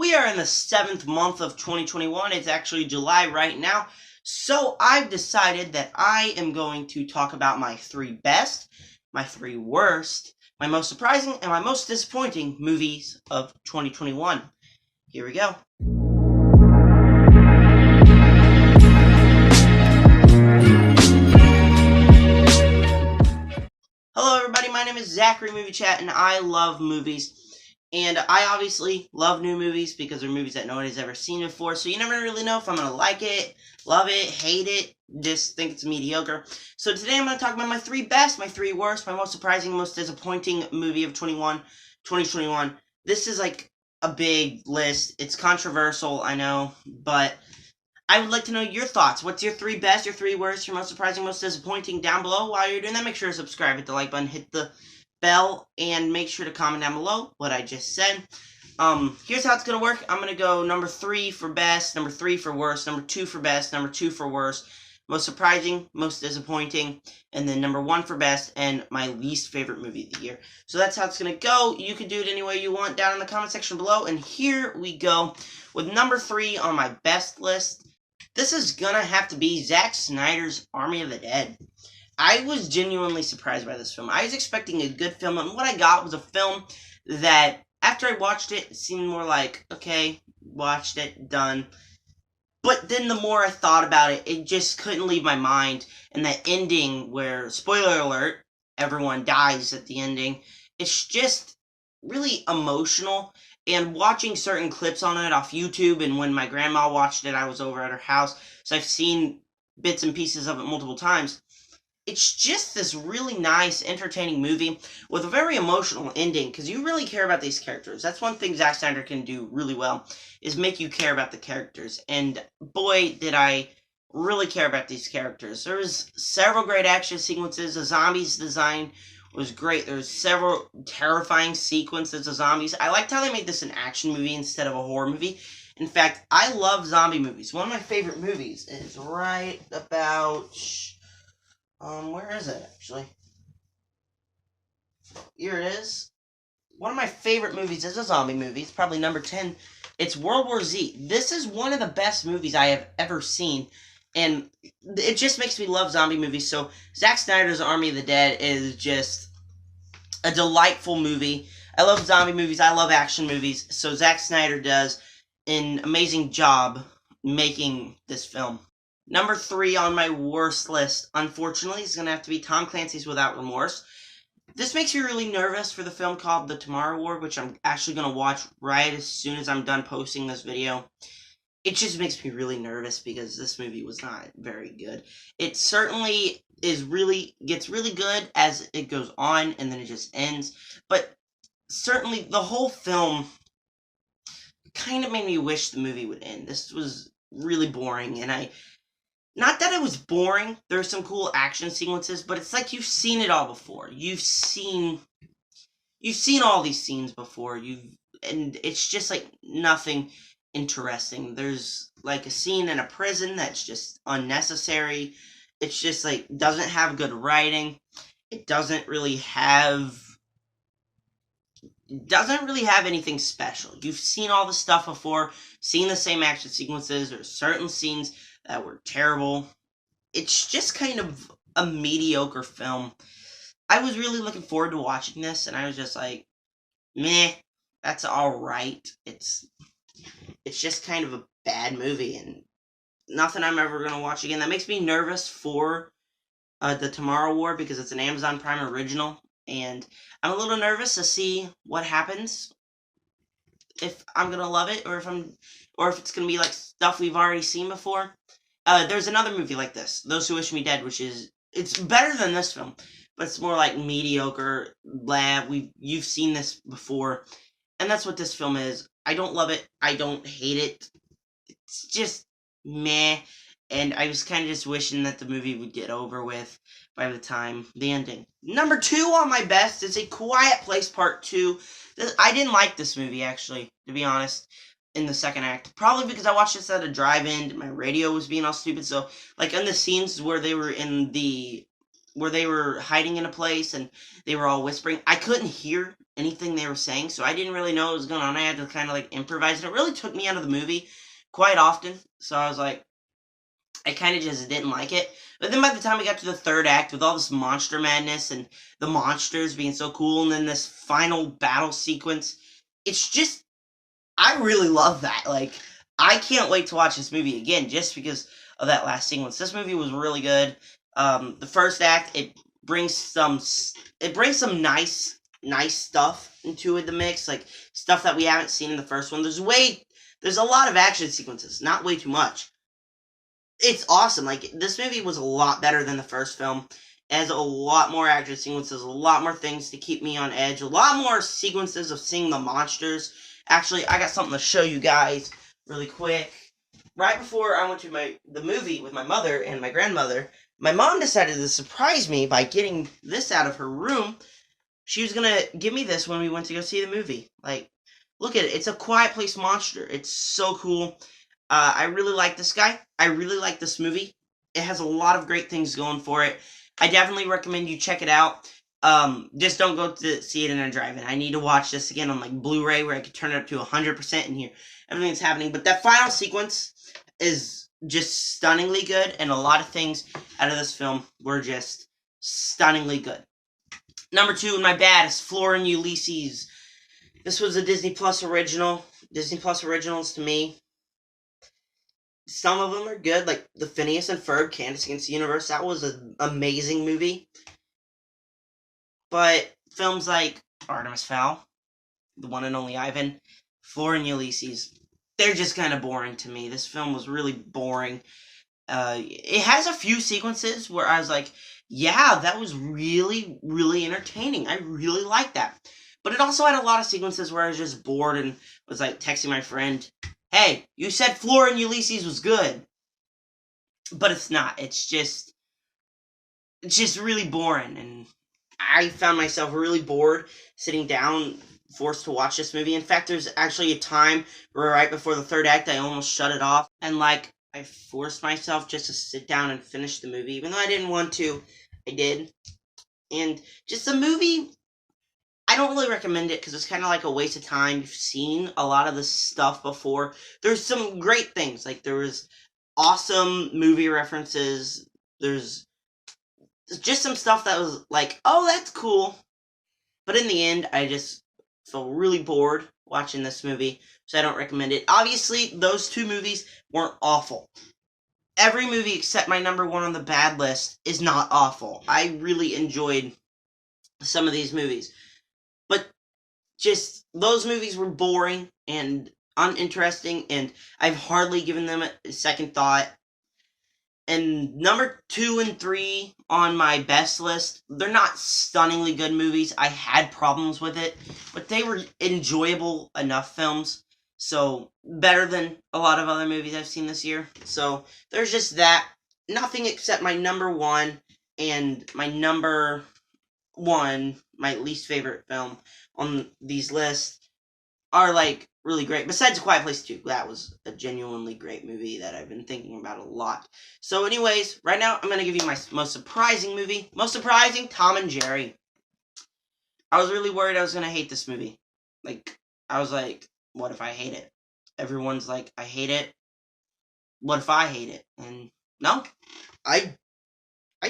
We are in the 7th month of 2021. It's actually July right now. So I've decided that I am going to talk about my 3 best, my 3 worst, my most surprising, and my most disappointing movies of 2021. Here we go. Hello everybody, my name is Zachary Movie Chat, and I love movies. And I obviously love new movies because they're movies that nobody's ever seen before, so you never really know if I'm going to like it, love it, hate it, just think it's mediocre. So today I'm going to talk about my 3 best, my 3 worst, my most surprising, most disappointing movie of 2021. This is like a big list. It's controversial, I know, but I would like to know your thoughts. What's your 3 best, your 3 worst, your most surprising, most disappointing down below? While you're doing that, make sure to subscribe, hit the like button, hit the bell, and make sure to comment down below what I just said. Here's how it's going to work. I'm going to go number 3 for best, number 3 for worst, number 2 for best, number 2 for worst, most surprising, most disappointing, and then number 1 for best, and my least favorite movie of the year. So that's how it's going to go. You can do it any way you want down in the comment section below, and here we go with number 3 on my best list. This is going to have to be Zack Snyder's Army of the Dead. I was genuinely surprised by this film. I was expecting a good film, and what I got was a film that, after I watched it, it seemed more like, okay, watched it, done. But then the more I thought about it, it just couldn't leave my mind. And that ending where, spoiler alert, everyone dies at the ending, it's just really emotional. And watching certain clips on it off YouTube, and when my grandma watched it, I was over at her house, so I've seen bits and pieces of it multiple times. It's just this really nice, entertaining movie with a very emotional ending, because you really care about these characters. That's one thing Zack Snyder can do really well, is make you care about the characters. And boy, did I really care about these characters. There was several great action sequences. The zombies design was great. There's several terrifying sequences of zombies. I liked how they made this an action movie instead of a horror movie. In fact, I love zombie movies. One of my favorite movies is right about... where is it, actually? Here it is. One of my favorite movies is a zombie movie. It's probably number 10. It's World War Z. This is one of the best movies I have ever seen. And it just makes me love zombie movies. So, Zack Snyder's Army of the Dead is just a delightful movie. I love zombie movies. I love action movies. So, Zack Snyder does an amazing job making this film. Number 3 on my worst list, unfortunately, is going to have to be Tom Clancy's Without Remorse. This makes me really nervous for the film called The Tomorrow War, which I'm actually going to watch right as soon as I'm done posting this video. It just makes me really nervous because this movie was not very good. It certainly gets really good as it goes on, and then it just ends. But certainly the whole film kind of made me wish the movie would end. This was really boring, and not that it was boring. There are some cool action sequences, but it's like you've seen it all before. You've seen all these scenes before. And it's just like nothing interesting. There's like a scene in a prison that's just unnecessary. It's just like doesn't have good writing. It doesn't really have anything special. You've seen all the stuff before, seen the same action sequences or certain scenes that were terrible. It's just kind of a mediocre film. I was really looking forward to watching this, and I was just like, meh, that's alright. It's just kind of a bad movie, and nothing I'm ever going to watch again. That makes me nervous for The Tomorrow War, because it's an Amazon Prime original, and I'm a little nervous to see what happens. If I'm going to love it, or if it's going to be like stuff we've already seen before. There's another movie like this, Those Who Wish Me Dead, it's better than this film, but it's more like mediocre, blah, you've seen this before, and that's what this film is. I don't love it, I don't hate it, it's just meh, and I was kind of just wishing that the movie would get over with by the time the ending. Number 2 on my best is A Quiet Place Part 2. I didn't like this movie, actually, to be honest, in the second act. Probably because I watched this at a drive-in, my radio was being all stupid, so, like, in the scenes where they were hiding in a place and they were all whispering, I couldn't hear anything they were saying, so I didn't really know what was going on. I had to kind of like improvise, and it really took me out of the movie quite often. So I was like, I kind of just didn't like it. But then by the time we got to the third act, with all this monster madness and the monsters being so cool, and then this final battle sequence, it's just, I really love that. Like, I can't wait to watch this movie again just because of that last sequence. This movie was really good. The first act, it brings some nice stuff into the mix, like stuff that we haven't seen in the first one. There's a lot of action sequences, not way too much. It's awesome. Like, this movie was a lot better than the first film. It has a lot more action sequences, a lot more things to keep me on edge, a lot more sequences of seeing the monsters. Actually, I got something to show you guys really quick. Right before I went to the movie with my mother and my grandmother, my mom decided to surprise me by getting this out of her room. She was gonna give me this when we went to go see the movie. Like, look at it. It's a Quiet Place monster. It's so cool. I really like this guy. I really like this movie. It has a lot of great things going for it. I definitely recommend you check it out. Just don't go to see it in a drive-in. I need to watch this again on like Blu-ray where I could turn it up to 100% and hear everything that's happening. But that final sequence is just stunningly good, and a lot of things out of this film were just stunningly good. Number 2 in my bad is Flora and Ulysses. This was a Disney Plus original. Disney Plus originals to me, some of them are good, like the Phineas and Ferb Candace Against the Universe. That was an amazing movie. But films like Artemis Fowl, The One and Only Ivan, Flora and Ulysses, they're just kind of boring to me. This film was really boring. It has a few sequences where I was like, yeah, that was really, really entertaining. I really liked that. But it also had a lot of sequences where I was just bored and was like texting my friend, hey, you said Flora and Ulysses was good. But it's not. It's just really boring. And I found myself really bored sitting down, forced to watch this movie. In fact, there's actually a time where right before the third act, I almost shut it off. And like, I forced myself just to sit down and finish the movie. Even though I didn't want to, I did. And just the movie, I don't really recommend it because it's kind of like a waste of time. You've seen a lot of this stuff before. There's some great things. Like, there was awesome movie references. There's just some stuff that was like, oh, that's cool. But in the end, I just felt really bored watching this movie, so I don't recommend it. Obviously, those 2 movies weren't awful. Every movie except my number 1 on the bad list is not awful. I really enjoyed some of these movies. But just, those movies were boring and uninteresting, and I've hardly given them a second thought. And number 2 and 3 on my best list, they're not stunningly good movies. I had problems with it, but they were enjoyable enough films. So, better than a lot of other movies I've seen this year. So, there's just that. Nothing except my number 1 and my number 1, my least favorite film on these lists, are like really great. Besides Quiet Place 2, that was a genuinely great movie that I've been thinking about a lot. So anyways, right now I'm going to give you my most surprising movie. Most surprising, Tom and Jerry. I was really worried I was going to hate this movie. Like, I was like, what if I hate it? Everyone's like, I hate it. What if I hate it? And no, I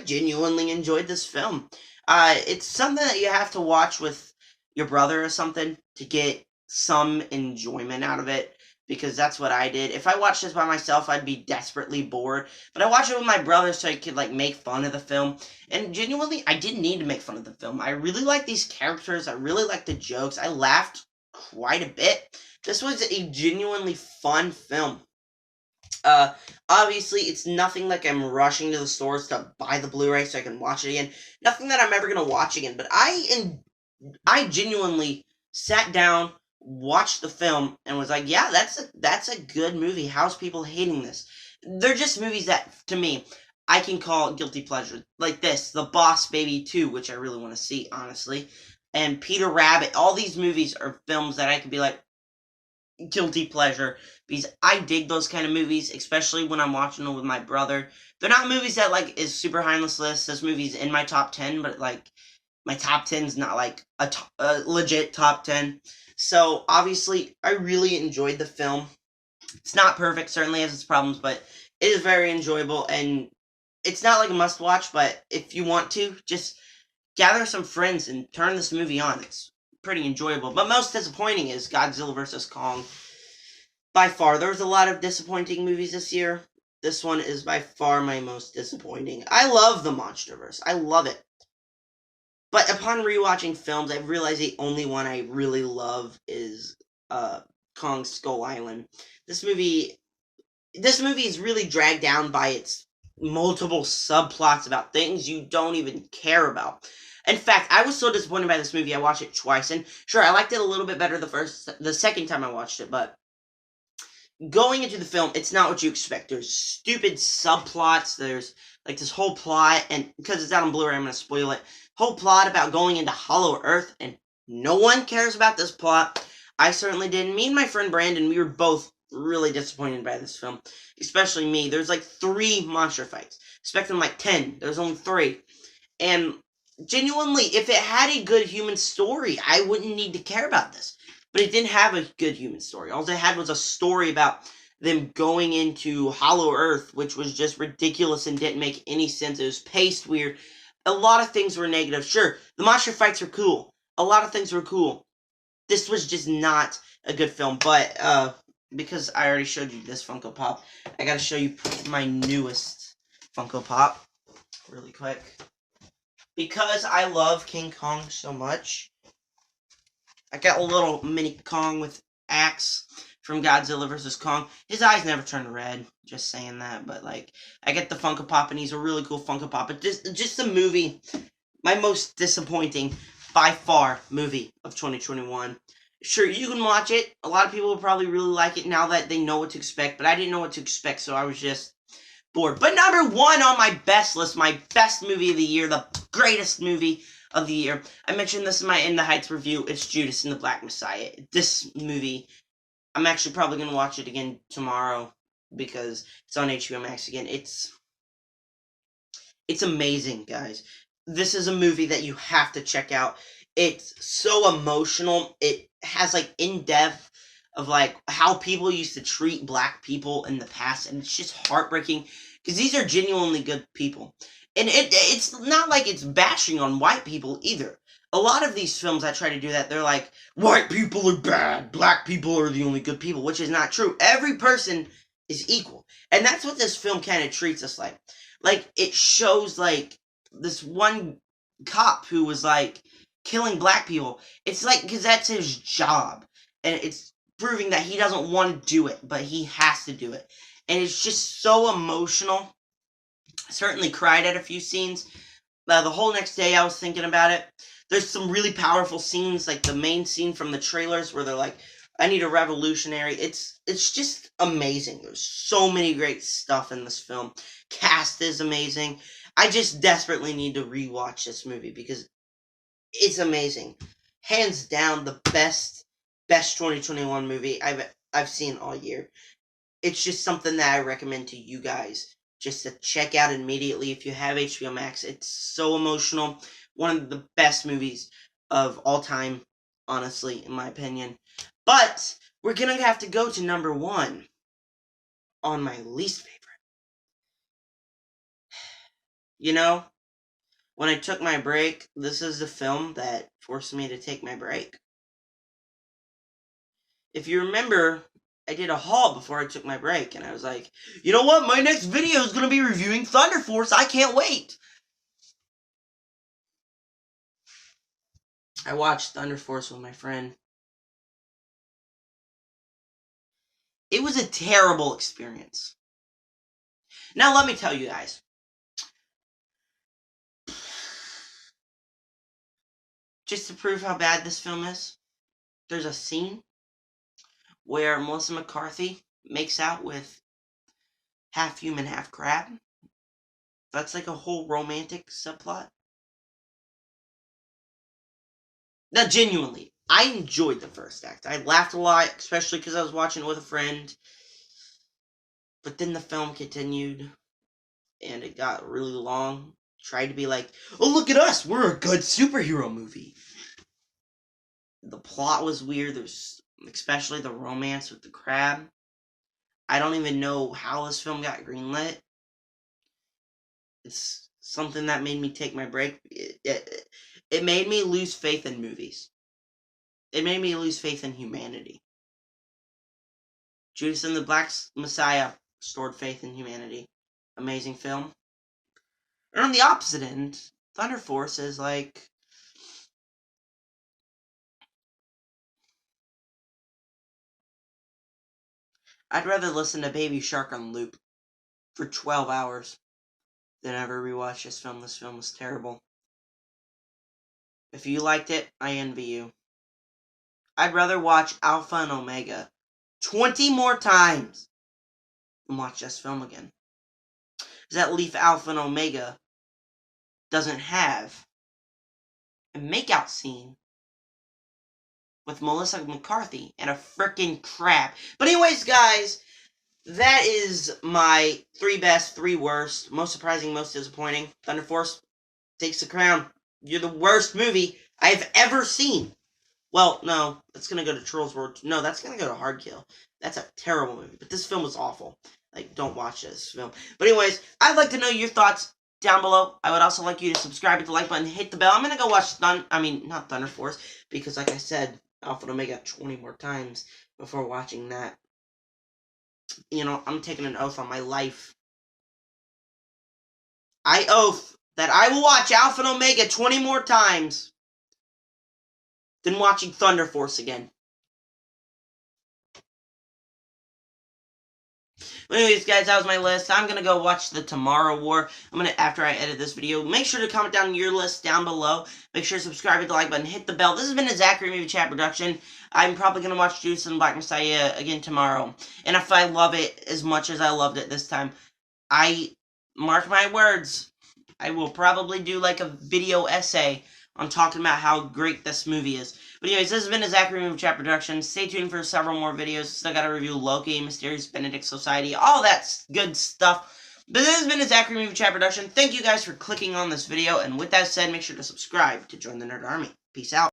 genuinely enjoyed this film. It's something that you have to watch with your brother or something to get some enjoyment out of it, because that's what I did. If I watched this by myself, I'd be desperately bored. But I watched it with my brother so I could like make fun of the film. And genuinely, I didn't need to make fun of the film. I really like these characters. I really like the jokes. I laughed quite a bit. This was a genuinely fun film. Obviously, it's nothing like I'm rushing to the stores to buy the Blu-ray so I can watch it again. Nothing that I'm ever gonna watch again. But I genuinely sat down, watched the film, and was like, yeah, that's a good movie. How's people hating this? They're just movies that, to me, I can call guilty pleasure. Like this, The Boss Baby 2, which I really want to see, honestly. And Peter Rabbit. All these movies are films that I could be like, guilty pleasure, because I dig those kind of movies, especially when I'm watching them with my brother. They're not movies that, like, is super high on this list. This movie's in my top 10, but, like, my top 10's not like a legit top 10. So obviously, I really enjoyed the film. It's not perfect, certainly has its problems, but it is very enjoyable, and it's not like a must watch, but if you want to, just gather some friends and turn this movie on. It's pretty enjoyable. But most disappointing is Godzilla vs. Kong. By far, there was a lot of disappointing movies this year. This one is by far my most disappointing. I love the MonsterVerse. I love it. But upon rewatching films, I realized the only one I really love is Kong Skull Island. This movie is really dragged down by its multiple subplots about things you don't even care about. In fact, I was so disappointed by this movie, I watched it twice, and sure, I liked it a little bit better the second time I watched it, but going into the film, it's not what you expect. There's stupid subplots, there's like this whole plot, and because it's out on Blu-ray, I'm going to spoil it, whole plot about going into Hollow Earth, and no one cares about this plot. I certainly didn't. Me and my friend Brandon, we were both really disappointed by this film, especially me. There's like 3 monster fights. Expect them like 10. There's only 3. And genuinely, if it had a good human story, I wouldn't need to care about this. But it didn't have a good human story. All it had was a story about them going into Hollow Earth, which was just ridiculous and didn't make any sense. It was paced weird. A lot of things were negative. Sure, the monster fights are cool. A lot of things were cool. This was just not a good film. But because I already showed you this Funko Pop, I gotta show you my newest Funko Pop really quick. Because I love King Kong so much, I got a little mini Kong with axe from Godzilla vs. Kong. His eyes never turned red, just saying that, but like, I get the Funko Pop, and he's a really cool Funko Pop, but just the movie, my most disappointing, by far, movie of 2021. Sure, you can watch it. A lot of people will probably really like it now that they know what to expect, but I didn't know what to expect, so I was just bored. But number 1 on my best list, my best movie of the year, the greatest movie of the year. I mentioned this in my In the Heights review. It's Judas and the Black Messiah. This movie, I'm actually probably going to watch it again tomorrow because it's on HBO Max again. It's amazing, guys. This is a movie that you have to check out. It's so emotional. It has like in-depth of like how people used to treat black people in the past, and it's just heartbreaking because these are genuinely good people. And it's not like it's bashing on white people either. A lot of these films that try to do that, they're like, white people are bad, black people are the only good people, which is not true. Every person is equal. And that's what this film kind of treats us like. Like, it shows, like, this one cop who was, like, killing black people. It's like, because that's his job. And it's proving that he doesn't want to do it, but he has to do it. And it's just so emotional. I certainly cried at a few scenes. The whole next day I was thinking about it. There's some really powerful scenes, like the main scene from the trailers where they're like, I need a revolutionary. It's just amazing. There's so many great stuff in this film. Cast is amazing. I just desperately need to rewatch this movie because it's amazing. Hands down, the best 2021 movie I've seen all year. It's just something that I recommend to you guys just to check out immediately if you have HBO Max. It's so emotional. One of the best movies of all time, honestly, in my opinion. But we're going to have to go to number 1 on my least favorite. You know, when I took my break, this is the film that forced me to take my break. If you remember, I did a haul before I took my break, and I was like, you know what? My next video is going to be reviewing Thunder Force. I can't wait. I watched Thunder Force with my friend. It was a terrible experience. Now, let me tell you guys. Just to prove how bad this film is, there's a scene where Melissa McCarthy makes out with half human, half crab. That's like a whole romantic subplot. Now, genuinely, I enjoyed the first act. I laughed a lot, especially because I was watching it with a friend. But then the film continued, and it got really long. tried to be like, oh, look at us, we're a good superhero movie. The plot was weird. There's especially the romance with the crab. I don't even know how this film got greenlit. It's something that made me take my break. It made me lose faith in movies. It made me lose faith in humanity. Judas and the Black Messiah restored faith in humanity. Amazing film. And on the opposite end, Thunder Force is like, I'd rather listen to Baby Shark on loop for 12 hours than ever rewatch this film. This film was terrible. If you liked it, I envy you. I'd rather watch Alpha and Omega 20 more times than watch this film again. Because that Leaf Alpha and Omega doesn't have a makeout scene with Melissa McCarthy and a frickin' crab. But anyways, guys, that is my 3 best, 3 worst, most surprising, most disappointing. Thunder Force takes the crown. You're the worst movie I've ever seen. Well, no, that's gonna go to Trolls World. No, that's gonna go to Hard Kill. That's a terrible movie. But this film was awful. Like, don't watch this film. But anyways, I'd like to know your thoughts down below. I would also like you to subscribe, hit the like button, hit the bell. I'm gonna go watch not Thunder Force, because like I said, Alpha and Omega 20 more times before watching that. You know, I'm taking an oath on my life. I oath that I will watch Alpha and Omega 20 more times than watching Thunder Force again. Anyways, guys, that was my list. I'm gonna go watch the Tomorrow War. After I edit this video, make sure to comment down your list down below. Make sure to subscribe, hit the like button, hit the bell. This has been a Zachary Movie Chat production. I'm probably gonna watch Judas and the Black Messiah again tomorrow. And if I love it as much as I loved it this time, I mark my words, I will probably do like a video essay on talking about how great this movie is. But anyways, this has been a Zachary Movie Chat production. Stay tuned for several more videos. Still gotta review Loki, Mysterious Benedict Society, all that good stuff. But this has been a Zachary Movie Chat production. Thank you guys for clicking on this video. And with that said, make sure to subscribe to join the Nerd Army. Peace out.